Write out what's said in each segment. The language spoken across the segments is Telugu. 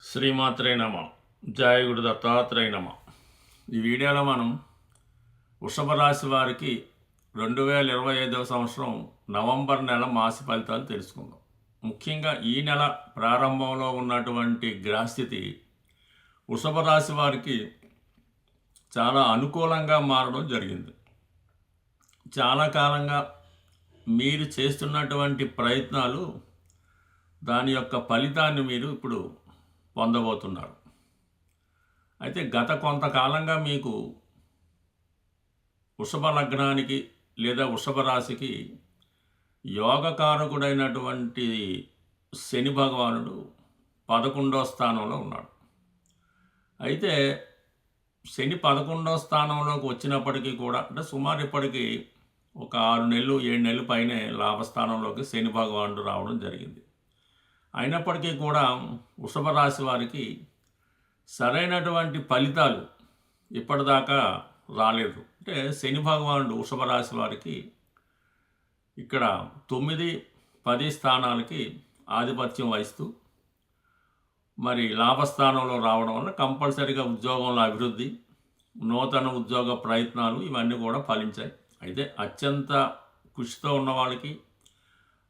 శ్రీమాత్రే నమ. జయ గురు దత్తాత్రేయ నమ. ఈ వీడియోలో మనం వృషభ రాశి వారికి 2025వ సంవత్సరం నవంబర్ నెల మాస ఫలితాలు తెలుసుకుందాం. ముఖ్యంగా ఈ నెల ప్రారంభంలో ఉన్నటువంటి గ్రహస్థితి వృషభ రాశి వారికి చాలా అనుకూలంగా మారడం జరిగింది. చాలా కాలంగా మీరు చేస్తున్నటువంటి ప్రయత్నాలు దాని యొక్క ఫలితాన్ని మీరు ఇప్పుడు పొందబోతున్నారు. అయితే గత కొంతకాలంగా మీకు వృషభ లగ్నానికి లేదా వృషభ రాశికి యోగకారకుడైనటువంటి శని భగవానుడు 11వ స్థానంలో ఉన్నాడు. అయితే శని 11వ స్థానంలోకి వచ్చినప్పటికీ కూడా అంటే సుమారు ఇప్పటికీ ఒక 6 నెలలు 7 నెలల పైనే లాభస్థానంలోకి శని భగవానుడు రావడం జరిగింది. అయినప్పటికీ కూడా వృషభ రాశి వారికి సరైనటువంటి ఫలితాలు ఇప్పటిదాకా రాలేదు. అంటే శని భగవానుడు వృషభ రాశి వారికి ఇక్కడ 9, 10 స్థానాలకి ఆధిపత్యం వహిస్తూ మరి లాభస్థానంలో రావడం వల్ల కంపల్సరీగా ఉద్యోగంలో అభివృద్ధి, నూతన ఉద్యోగ ప్రయత్నాలు ఇవన్నీ కూడా ఫలించాయి. అయితే అత్యంత కృషితో ఉన్న వాళ్ళకి,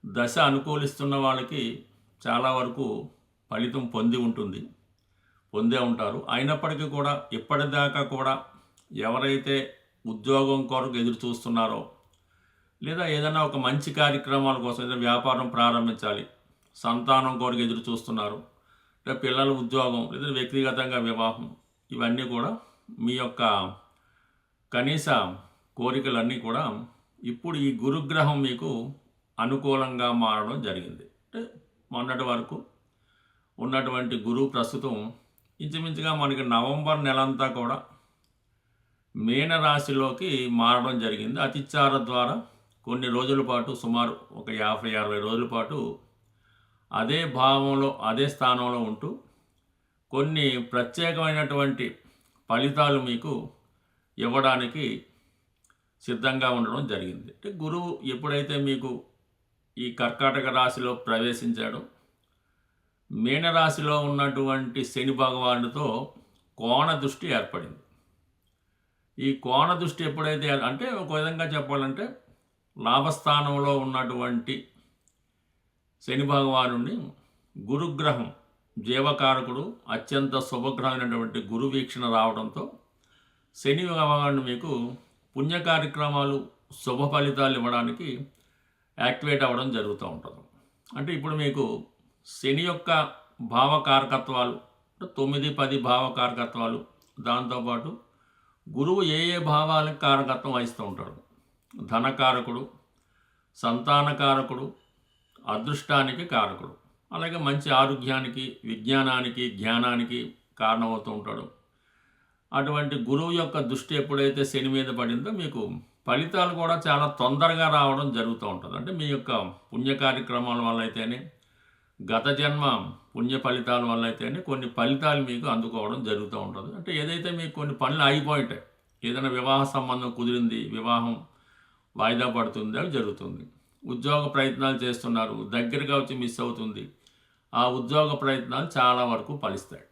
దశ అనుకూలిస్తున్న వాళ్ళకి చాలా వరకు ఫలితం పొందే ఉంటారు. అయినప్పటికీ కూడా ఇప్పటిదాకా కూడా ఎవరైతే ఉద్యోగం కొరకు ఎదురు చూస్తున్నారో లేదా ఏదైనా ఒక మంచి కార్యక్రమాల కోసం ఏదైనా వ్యాపారం ప్రారంభించాలి, సంతానం కొరకు ఎదురు చూస్తున్నారు, లేదా పిల్లల ఉద్యోగం లేదా వ్యక్తిగతంగా వివాహం, ఇవన్నీ కూడా మీ యొక్క కనీస కోరికలన్నీ కూడా ఇప్పుడు ఈ గురుగ్రహం మీకు అనుకూలంగా మారడం జరిగింది. అంటే మొన్నటి వరకు ఉన్నటువంటి గురువు ప్రస్తుతం ఇంచుమించుగా మనకి నవంబర్ నెలంతా కూడా మీనరాశిలోకి మారడం జరిగింది. అతిచార ద్వారా కొన్ని రోజుల పాటు సుమారు ఒక 50-60 రోజుల పాటు అదే భావంలో అదే స్థానంలో ఉంటూ కొన్ని ప్రత్యేకమైనటువంటి ఫలితాలు మీకు ఇవ్వడానికి సిద్ధంగా ఉండడం జరిగింది. అంటే గురువు ఎప్పుడైతే మీకు ఈ కర్కాటక రాశిలో ప్రవేశించాడో మీనరాశిలో ఉన్నటువంటి శని భగవానుడితో కోణ దృష్టి ఏర్పడింది. ఈ కోణ దృష్టి ఎప్పుడైతే అంటే ఒక విధంగా చెప్పాలంటే లాభస్థానంలో ఉన్నటువంటి శని భగవానుడిని గురుగ్రహం జీవకారకుడు అత్యంత శుభగ్రహమైనటువంటి గురు వీక్షణ రావడంతో శని భగవానుడు మీకు పుణ్య కార్యక్రమాలు శుభ ఫలితాలు ఇవ్వడానికి యాక్టివేట్ అవ్వడం జరుగుతూ ఉంటుంది. అంటే ఇప్పుడు మీకు శని యొక్క భావకారకత్వాలు 9, 10 భావకారకత్వాలు, దాంతోపాటు గురువు ఏ భావాలకు కారకత్వం వహిస్తూ ఉంటాడు. ధనకారకుడు, సంతానకారకుడు, అదృష్టానికి కారకుడు, అలాగే మంచి ఆరోగ్యానికి, విజ్ఞానానికి, జ్ఞానానికి కారణమవుతూ ఉంటాడు. అటువంటి గురువు యొక్క దృష్టి ఎప్పుడైతే శని మీద పడిందో మీకు ఫలితాలు కూడా చాలా తొందరగా రావడం జరుగుతూ ఉంటుంది. అంటే మీ యొక్క పుణ్య కార్యక్రమాల వల్ల అయితేనే, గత జన్మ పుణ్య ఫలితాల వల్ల అయితేనే కొన్ని ఫలితాలు మీకు అందుకోవడం జరుగుతూ ఉంటుంది. అంటే ఏదైతే మీకు కొన్ని పనులు ఆగిపోయింటాయి, ఏదైనా వివాహ సంబంధం కుదిరింది, వివాహం వాయిదా పడుతుంది, అవి జరుగుతుంది. ఉద్యోగ ప్రయత్నాలు చేస్తున్నారు, దగ్గరగా వచ్చి మిస్ అవుతుంది, ఆ ఉద్యోగ ప్రయత్నాలు చాలా వరకు ఫలిస్తాయి.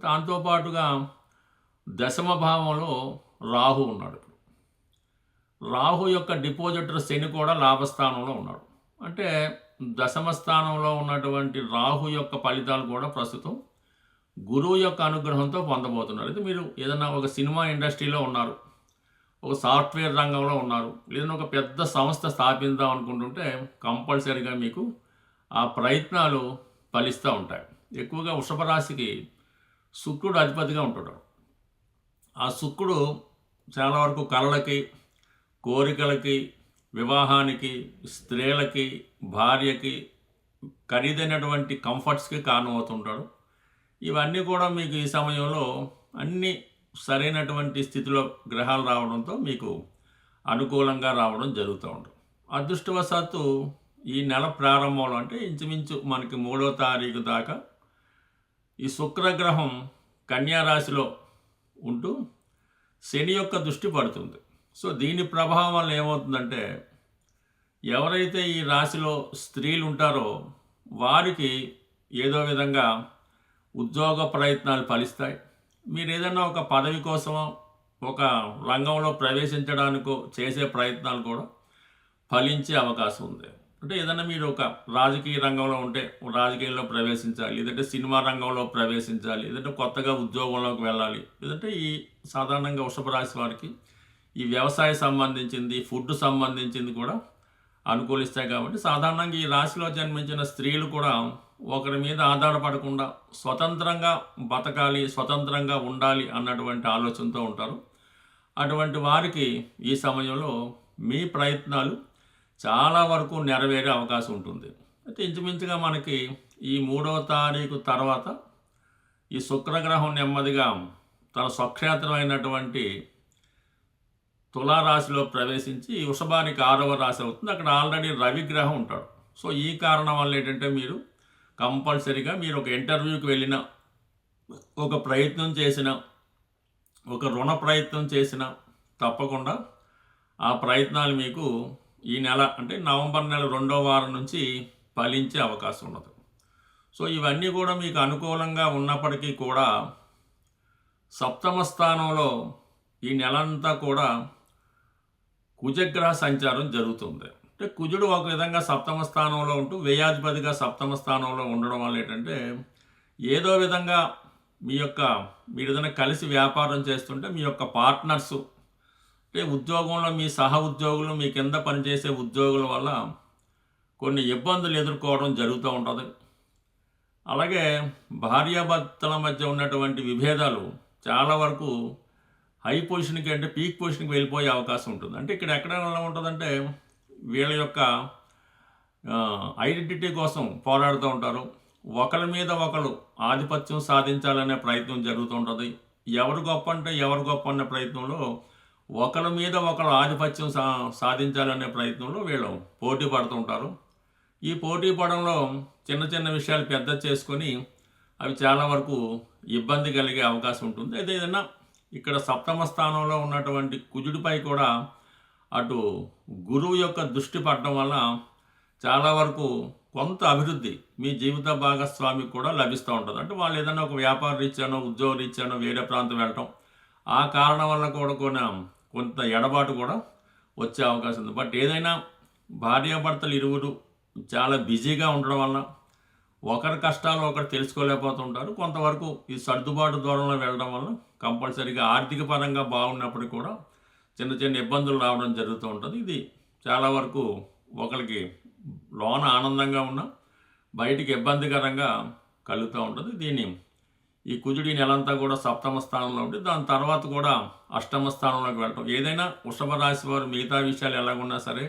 దాంతోపాటుగా దశమ భావంలో రాహు ఉన్నాడు. రాహు యొక్క డిపాజిటర్ శని కూడా లాభస్థానంలో ఉన్నాడు. అంటే దశమ స్థానంలో ఉన్నటువంటి రాహు యొక్క ఫలితాలు కూడా ప్రస్తుతం గురువు యొక్క అనుగ్రహంతో పొందబోతున్నారు. అయితే మీరు ఏదైనా ఒక సినిమా ఇండస్ట్రీలో ఉన్నారు, ఒక సాఫ్ట్వేర్ రంగంలో ఉన్నారు, ఏదైనా ఒక పెద్ద సంస్థ స్థాపిద్దాం అనుకుంటుంటే కంపల్సరీగా మీకు ఆ ప్రయత్నాలు ఫలిస్తూ ఉంటాయి. ఎక్కువగా వృషభ రాశికి శుక్రుడు అధిపతిగా ఉంటాడు. ఆ శుక్రుడు చాలా వరకు కళలకి, కోరికలకి, వివాహానికి, స్త్రీలకి, భార్యకి, ఖరీదైనటువంటి కంఫర్ట్స్కి కారణమవుతుంటాడు. ఇవన్నీ కూడా మీకు ఈ సమయంలో అన్నీ సరైనటువంటి స్థితిలో గ్రహాలు రావడంతో మీకు అనుకూలంగా రావడం జరుగుతూ ఉంటుంది. అదృష్టవశాత్తు ఈ నెల ప్రారంభంలో అంటే ఇంచుమించు మనకి 3వ తారీఖు దాకా ఈ శుక్రగ్రహం కన్యారాశిలో ఉంటూ శని యొక్క దృష్టి పడుతుంది. సో దీని ప్రభావం వల్ల ఏమవుతుందంటే ఎవరైతే ఈ రాశిలో స్త్రీలు ఉంటారో వారికి ఏదో విధంగా ఉద్యోగ ప్రయత్నాలు ఫలిస్తాయి. మీరు ఏదైనా ఒక పదవి కోసమో ఒక రంగంలో ప్రవేశించడానికో చేసే ప్రయత్నాలు కూడా ఫలించే అవకాశం ఉంది. అంటే ఏదైనా మీరు ఒక రాజకీయ రంగంలో ఉంటే రాజకీయాల్లో ప్రవేశించాలి, లేదంటే సినిమా రంగంలో ప్రవేశించాలి, లేదంటే కొత్తగా ఉద్యోగంలోకి వెళ్ళాలి, లేదంటే ఈ సాధారణంగా వృషభ రాశి వారికి ఈ వ్యవసాయ సంబంధించింది, ఫుడ్ సంబంధించింది కూడా అనుకూలిస్తాయి. కాబట్టి సాధారణంగా ఈ రాశిలో జన్మించిన స్త్రీలు కూడా ఒకరి మీద ఆధారపడకుండా స్వతంత్రంగా బతకాలి, స్వతంత్రంగా ఉండాలి అన్నటువంటి ఆలోచనతో ఉంటారు. అటువంటి వారికి ఈ సమయంలో మీ ప్రయత్నాలు చాలా వరకు నెరవేరే అవకాశం ఉంటుంది. అయితే ఇంచుమించుగా మనకి ఈ 3వ తారీఖు తర్వాత ఈ శుక్రగ్రహం నెమ్మదిగా తన స్వక్షేత్రమైనటువంటి తులారాశిలో ప్రవేశించి ఈ వృషభానికి 6వ రాశి అవుతుంది. అక్కడ ఆల్రెడీ రవిగ్రహం ఉంటాడు. సో ఈ కారణం వల్ల ఏంటంటే మీరు కంపల్సరీగా మీరు ఒక ఇంటర్వ్యూకి వెళ్ళిన, ఒక ప్రయత్నం చేసిన, ఒక రుణ ప్రయత్నం చేసిన తప్పకుండా ఆ ప్రయత్నాలు మీకు ఈ నెల అంటే నవంబర్ నెల 2వ వారం నుంచి ఫలించే అవకాశం ఉన్నది. సో ఇవన్నీ కూడా మీకు అనుకూలంగా ఉన్నప్పటికీ కూడా సప్తమ స్థానంలో ఈ నెలంతా కూడా కుజగ్రహ సంచారం జరుగుతుంది. అంటే కుజుడు ఒక విధంగా సప్తమ స్థానంలో ఉంటూ వ్యయాధిపతిగా సప్తమ స్థానంలో ఉండడం వల్ల ఏంటంటే ఏదో విధంగా మీరు ఏదైనా కలిసి వ్యాపారం చేస్తుంటే మీ యొక్క పార్ట్నర్సు అంటే ఉద్యోగంలో మీ సహ ఉద్యోగులు, మీ కింద పనిచేసే ఉద్యోగుల వల్ల కొన్ని ఇబ్బందులు ఎదుర్కోవడం జరుగుతూ ఉంటుంది. అలాగే భార్యాభర్తల మధ్య ఉన్నటువంటి విభేదాలు చాలా వరకు హై పొజిషన్కి అంటే పీక్ పొజిషన్కి వెళ్ళిపోయే అవకాశం ఉంటుంది. అంటే ఇక్కడ ఎక్కడ ఎలా ఉంటుందంటే వీళ్ళ యొక్క ఐడెంటిటీ కోసం పోరాడుతూ ఉంటారు. ఒకరి మీద ఒకరు ఆధిపత్యం సాధించాలనే ప్రయత్నం జరుగుతూ ఉంటుంది. ఎవరు గొప్ప అంటే ఎవరు గొప్ప అనే ప్రయత్నంలో ఒకరి మీద ఒకరు ఆధిపత్యం సాధించాలనే ప్రయత్నంలో వీళ్ళు పోటీ పడుతూ ఉంటారు. ఈ పోటీ పడంలో చిన్న చిన్న విషయాలు పెద్ద చేసుకొని అవి చాలా వరకు ఇబ్బంది కలిగే అవకాశం ఉంటుంది. అయితే ఏదైనా ఇక్కడ సప్తమ స్థానంలో ఉన్నటువంటి కుజుడిపై కూడా అటు గురువు యొక్క దృష్టి పడడం వల్ల చాలా వరకు కొంత అభివృద్ధి మీ జీవిత భాగస్వామికి కూడా లభిస్తూ ఉంటుంది. అంటే వాళ్ళు ఏదైనా ఒక వ్యాపార రీత్యానో ఉద్యోగ రీత్యానో వేరే ప్రాంతం వెళ్ళటం, ఆ కారణం వల్ల కూడా కొంత ఎడబాటు కూడా వచ్చే అవకాశం ఉంది. బట్ ఏదైనా భార్యాభర్తలు ఇరువురు చాలా బిజీగా ఉండడం వల్ల ఒకరి కష్టాలు ఒకరు తెలుసుకోలేకపోతుంటారు. కొంతవరకు ఈ సర్దుబాటు దూరంలో వెళ్ళడం వల్ల కంపల్సరీగా ఆర్థిక పరంగా బాగున్నప్పటికీ కూడా చిన్న చిన్న ఇబ్బందులు రావడం జరుగుతూ ఉంటుంది. ఇది చాలా వరకు ఒకరికి లోన ఆనందంగా ఉన్న బయటికి ఇబ్బందికరంగా కలుగుతూ ఉంటుంది. దీన్ని ఈ కుజుడి నెలంతా కూడా సప్తమ స్థానంలో ఉండి దాని తర్వాత కూడా అష్టమ స్థానంలోకి వెళ్ళటం. ఏదైనా వృషభ రాశి వారు మిగతా విషయాలు ఎలాగున్నా సరే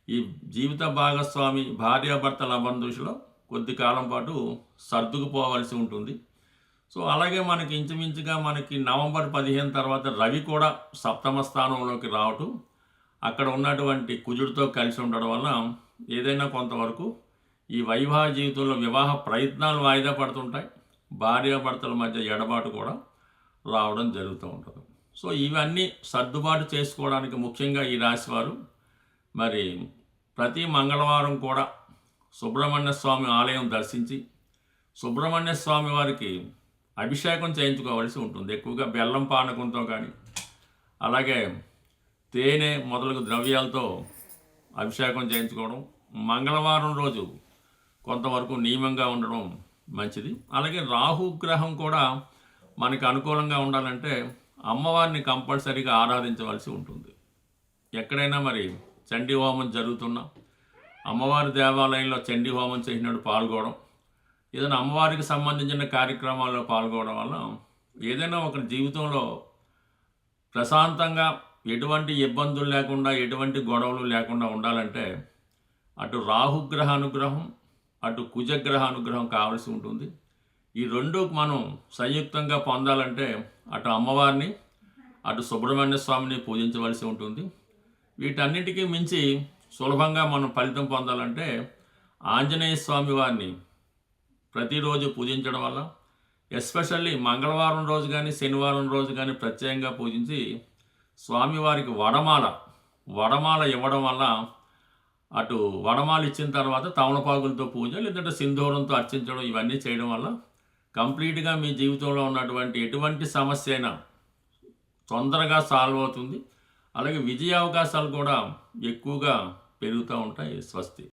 ఈ జీవిత భాగస్వామి భార్యాభర్తల బంధువులో కొద్ది కాలం పాటు సర్దుకుపోవలసి ఉంటుంది. సో అలాగే మనకి ఇంచుమించుగా మనకి నవంబర్ 15 తర్వాత రవి కూడా సప్తమ స్థానంలోకి రావటం, అక్కడ ఉన్నటువంటి కుజుడితో కలిసి ఉండడం వల్ల ఏదైనా కొంతవరకు ఈ వైవాహిక జీవితంలో వివాహ ప్రయత్నాలు వాయిదా పడుతుంటాయి. భార్యాభర్తల మధ్య ఎడబాటు కూడా రావడం జరుగుతూ ఉంటుంది. సో ఇవన్నీ సర్దుబాటు చేసుకోవడానికి ముఖ్యంగా ఈ రాశివారు మరి ప్రతి మంగళవారం కూడా సుబ్రహ్మణ్య స్వామి ఆలయం దర్శించి సుబ్రహ్మణ్య స్వామి వారికి అభిషేకం చేయించుకోవాల్సి ఉంటుంది. ఎక్కువగా బెల్లం పానకంతో కానీ అలాగే తేనె మొదలగు ద్రవ్యాలతో అభిషేకం చేయించుకోవడం, మంగళవారం రోజు కొంతవరకు నియమంగా ఉండడం మంచిది. అలాగే రాహుగ్రహం కూడా మనకి అనుకూలంగా ఉండాలంటే అమ్మవారిని కంపల్సరీగా ఆరాధించవలసి ఉంటుంది. ఎక్కడైనా మరి చండీ హోమం జరుగుతున్నా అమ్మవారి దేవాలయంలో చండీ హోమం చేసినట్టు పాల్గొనడం, ఏదైనా అమ్మవారికి సంబంధించిన కార్యక్రమాల్లో పాల్గొనడం వల్ల ఏదైనా ఒక జీవితంలో ప్రశాంతంగా ఎటువంటి ఇబ్బందులు లేకుండా ఎటువంటి గొడవలు లేకుండా ఉండాలంటే అటు రాహుగ్రహ అనుగ్రహం అటు కుజగ్రహ అనుగ్రహం కావాల్సి ఉంటుంది. ఈ రెండు మనం సంయుక్తంగా పొందాలంటే అటు అమ్మవారిని అటు సుబ్రహ్మణ్య స్వామిని పూజించవలసి ఉంటుంది. వీటన్నిటికీ మించి సులభంగా మనం ఫలితం పొందాలంటే ఆంజనేయ స్వామి వారిని ప్రతిరోజు పూజించడం వల్ల, ఎస్పెషల్లీ మంగళవారం రోజు కానీ శనివారం రోజు కానీ ప్రత్యేకంగా పూజించి స్వామివారికి వడమాల ఇవ్వడం వల్ల అటు వడమాలు ఇచ్చిన తర్వాత తమలపాకులతో పూజ, లేదంటే సింధూరంతో అర్చించడం, ఇవన్నీ చేయడం వల్ల కంప్లీట్గా మీ జీవితంలో ఉన్నటువంటి ఎటువంటి సమస్య అయినా తొందరగా సాల్వ్ అవుతుంది. అలాగే విజయ అవకాశాలు కూడా ఎక్కువగా పెరుగుతూ ఉంటాయి. స్వస్తి.